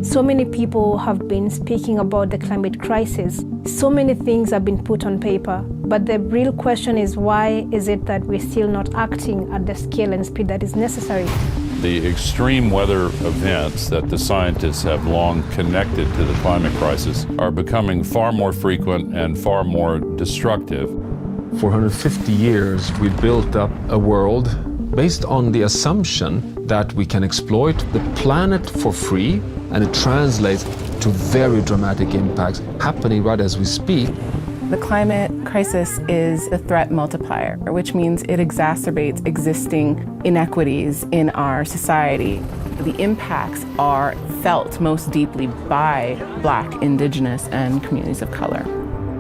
So many people have been speaking about the climate crisis. So many things have been put on paper, but the real question is, why is it that we're still not acting at the scale and speed that is necessary? The extreme weather events that the scientists have long connected to the climate crisis are becoming far more frequent and far more destructive. For 150 years, we built up a world based on the assumption that we can exploit the planet for free, and it translates to very dramatic impacts happening right as we speak. The climate crisis is a threat multiplier, which means it exacerbates existing inequities in our society. The impacts are felt most deeply by Black, Indigenous, and communities of color.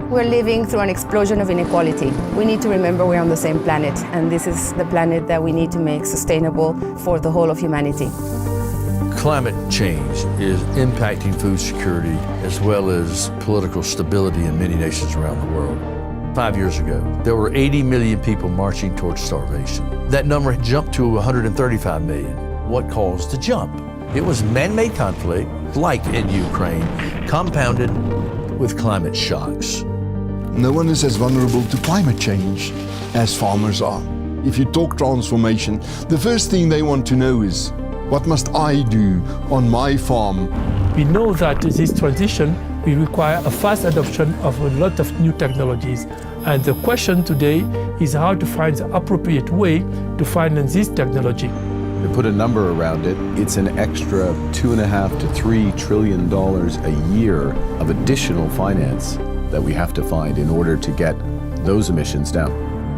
We're living through an explosion of inequality. We need to remember we're on the same planet, and this is the planet that we need to make sustainable for the whole of humanity. Climate change is impacting food security as well as political stability in many nations around the world. 5 years ago, there were 80 million people marching towards starvation. That number jumped to 135 million. What caused the jump? It was man-made conflict, like in Ukraine, compounded with climate shocks. No one is as vulnerable to climate change as farmers are. If you talk transformation, the first thing they want to know is, what must I do on my farm? We know that this transition will require a fast adoption of a lot of new technologies. And the question today is how to find the appropriate way to finance this technology. To put a number around it, it's an extra $2.5 to $3 trillion a year of additional finance that we have to find in order to get those emissions down.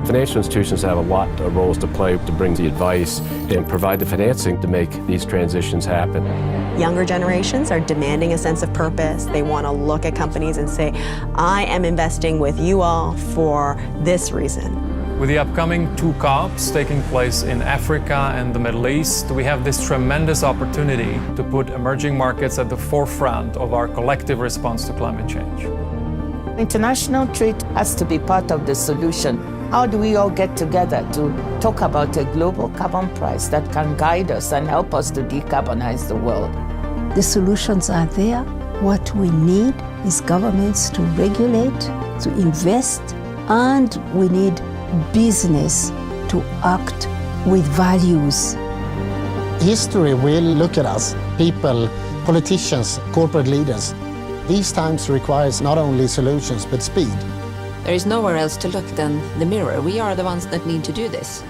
Financial institutions have a lot of roles to play to bring the advice and provide the financing to make these transitions happen. Younger generations are demanding a sense of purpose. They want to look at companies and say, I am investing with you all for this reason. With the upcoming 2 COPs taking place in Africa and the Middle East, we have this tremendous opportunity to put emerging markets at the forefront of our collective response to climate change. International trade has to be part of the solution. How do we all get together to talk about a global carbon price that can guide us and help us to decarbonize the world? The solutions are there. What we need is governments to regulate, to invest, and we need business to act with values. History will look at us, people, politicians, corporate leaders. These times requires not only solutions but speed. There is nowhere else to look than the mirror. We are the ones that need to do this.